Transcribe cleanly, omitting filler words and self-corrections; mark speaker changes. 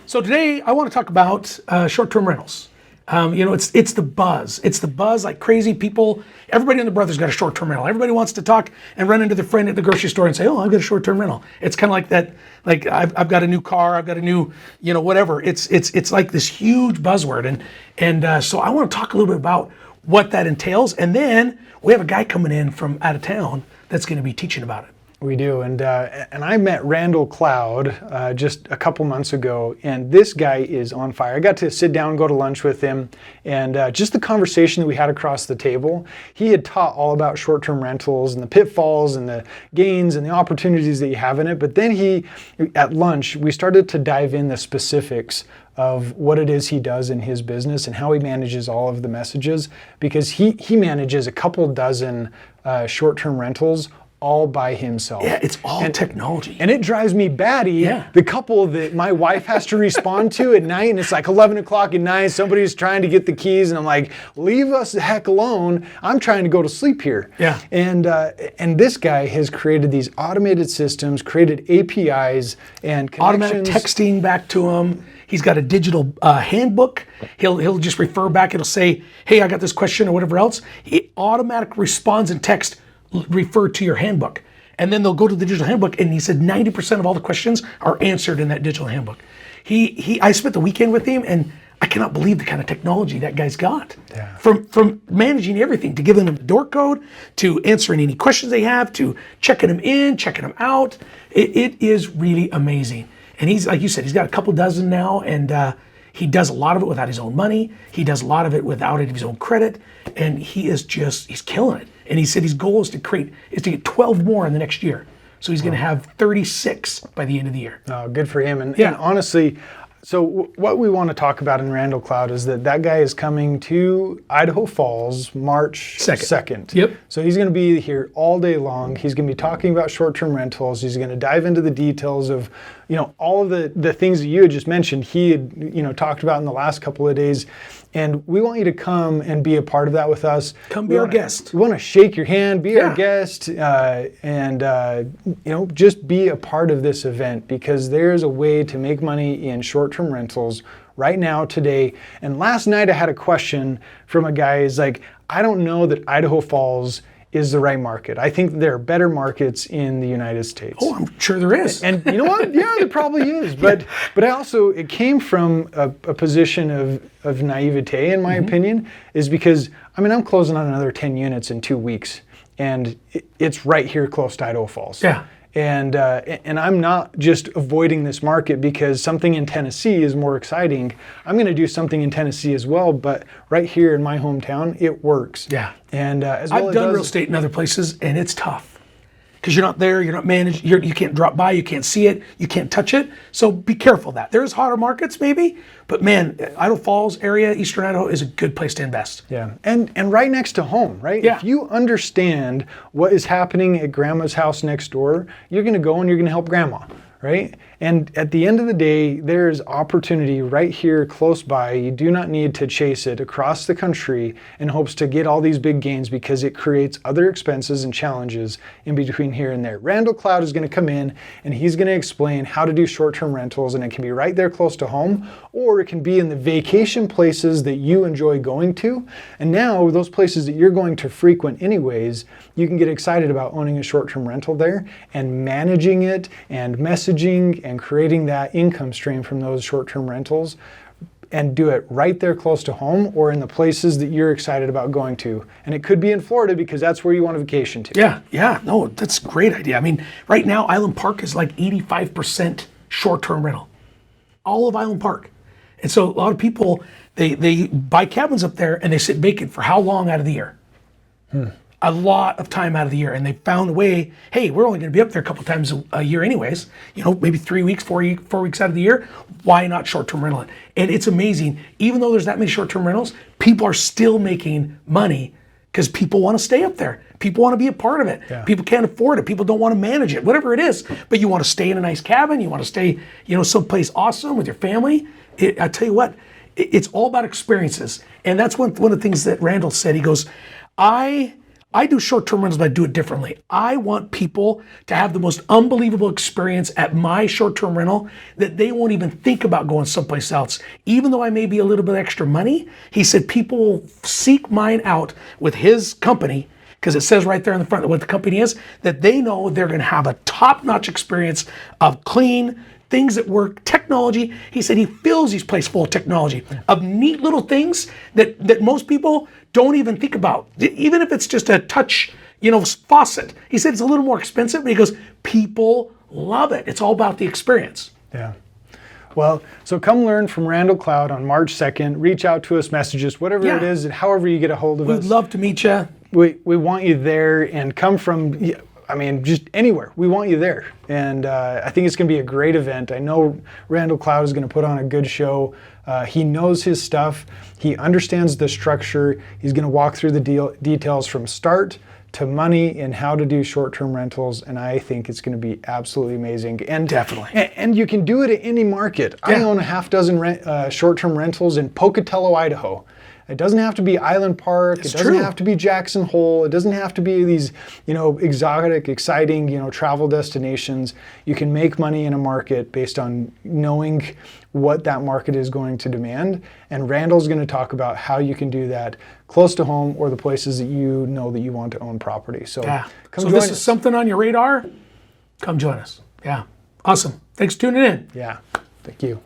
Speaker 1: So today I want to talk about short-term rentals. It's the buzz. It's the buzz like crazy. People, everybody and their brother's got a short-term rental. Everybody wants to talk and run into their friend at the grocery store and say, "Oh, I've got a short-term rental." It's kind of like that. Like I've got a new car. I've got a new, whatever. It's like this huge buzzword. And so I want to talk a little bit about what that entails. And then we have a guy coming in from out of town that's going to be teaching about it.
Speaker 2: We do, and I met Randall Cloud just a couple months ago, and this guy is on fire. I got to sit down, go to lunch with him, and just the conversation that we had across the table. He had taught all about short-term rentals and the pitfalls and the gains and the opportunities that you have in it, but then at lunch, we started to dive in the specifics of what it is he does in his business and how he manages all of the messages, because he manages a couple dozen short-term rentals all by himself.
Speaker 1: Yeah, it's all technology.
Speaker 2: And it drives me batty, the couple that my wife has to respond to at night, and it's like 11 o'clock at night, somebody's trying to get the keys, and I'm like, leave us the heck alone. I'm trying to go to sleep here.
Speaker 1: Yeah.
Speaker 2: And this guy has created these automated systems, created APIs and connections.
Speaker 1: Automatic texting back to him. He's got a digital handbook. He'll just refer back. It'll say, "Hey, I got this question," or whatever else. It automatic responds in text, refer to your handbook. And then they'll go to the digital handbook, and he said 90% of all the questions are answered in that digital handbook. I spent the weekend with him, and I cannot believe the kind of technology that guy's got.
Speaker 2: Yeah.
Speaker 1: From managing everything, to giving them the door code, to answering any questions they have, to checking them in, checking them out. It is really amazing. And he's, like you said, he's got a couple dozen now, and he does a lot of it without his own money. He does a lot of it without his own credit, and he's killing it. And he said his goal is to get 12 more in the next year. So he's going to have 36 by the end of the year.
Speaker 2: Oh, good for him. And honestly, so what we want to talk about in Randall Cloud is that guy is coming to Idaho Falls March 2nd.
Speaker 1: Yep.
Speaker 2: So he's going to be here all day long. He's going to be talking about short-term rentals. He's going to dive into the details of, all of the things that you had just mentioned. He had, talked about in the last couple of days. And we want you to come and be a part of that with us.
Speaker 1: Come be our guest.
Speaker 2: We want to shake your hand, be our guest, and just be a part of this event, because there's a way to make money in short-term rentals right now, today. And last night I had a question from a guy who's like, I don't know that Idaho Falls is the right market. I think there are better markets in the United States.
Speaker 1: Oh, I'm sure there is.
Speaker 2: And you know what? Yeah, there probably is. But I also, it came from a position of naivete, in my opinion, is because, I'm closing on another 10 units in 2 weeks, and it's right here close to Idaho Falls.
Speaker 1: Yeah.
Speaker 2: And I'm not just avoiding this market because something in Tennessee is more exciting. I'm going to do something in Tennessee as well, but right here in my hometown, it works.
Speaker 1: Yeah.
Speaker 2: And as well,
Speaker 1: I've done real estate in other places, and it's tough because you're not there, you're not managed, you can't drop by, you can't see it, you can't touch it. So be careful of that. There's hotter markets maybe, but man, Idaho Falls area, Eastern Idaho is a good place to invest.
Speaker 2: Yeah, and right next to home, right?
Speaker 1: Yeah.
Speaker 2: If you understand what is happening at grandma's house next door, you're gonna go and you're gonna help grandma, right? And at the end of the day, there's opportunity right here close by. You do not need to chase it across the country in hopes to get all these big gains, because it creates other expenses and challenges in between here and there. Randall Cloud is going to come in and he's going to explain how to do short-term rentals, and it can be right there close to home, or it can be in the vacation places that you enjoy going to. And now those places that you're going to frequent anyways, you can get excited about owning a short-term rental there and managing it and messaging and creating that income stream from those short-term rentals, and do it right there close to home or in the places that you're excited about going to. And it could be in Florida because that's where you want to vacation to.
Speaker 1: Yeah, no, that's a great idea. Right now, Island Park is like 85% short-term rental. All of Island Park. And so a lot of people, they buy cabins up there and they sit vacant for how long out of the year? A lot of time out of the year, and they found a way. Hey, we're only going to be up there a couple times a year anyways, maybe 3 weeks, 4 weeks out of the year. Why not short-term rental it? And it's amazing, even though there's that many short-term rentals, people are still making money because people want to stay up there. People want to be a part of it.
Speaker 2: Yeah.
Speaker 1: People can't afford it. People don't want to manage it, whatever it is. But you want to stay in a nice cabin. You want to stay, someplace awesome with your family. I tell you what, it's all about experiences. And that's one of the things that Randall said. He goes, I I do short-term rentals, but I do it differently. I want people to have the most unbelievable experience at my short-term rental that they won't even think about going someplace else. Even though I may be a little bit extra money, he said people will seek mine out with his company, because it says right there in the front what the company is, that they know they're going to have a top-notch experience of clean, things that work, technology. He said he fills these places full of technology, of neat little things that most people don't even think about. Even if it's just a touch, faucet. He said it's a little more expensive, but he goes, people love it. It's all about the experience.
Speaker 2: Yeah. Well, so come learn from Randall Cloud on March 2nd. Reach out to us, messages, whatever it is, and however you get a hold of us.
Speaker 1: We'd love to meet you.
Speaker 2: We want you there, and come from, just anywhere. We want you there. And I think it's going to be a great event. I know Randall Cloud is going to put on a good show. He knows his stuff. He understands the structure. He's going to walk through the details from start to money and how to do short-term rentals, and I think it's going to be absolutely amazing. And
Speaker 1: definitely.
Speaker 2: And you can do it at any market. Yeah. I own a half dozen short-term rentals in Pocatello, Idaho. It doesn't have to be Island Park. It doesn't have to be Jackson Hole. It doesn't have to be these, exotic, exciting, travel destinations. You can make money in a market based on knowing what that market is going to demand. And Randall's going to talk about how you can do that close to home or the places that you know that you want to own property. So,
Speaker 1: come join us. This is something on your radar. Come join us. Yeah. Awesome. Thanks for tuning in.
Speaker 2: Yeah. Thank you.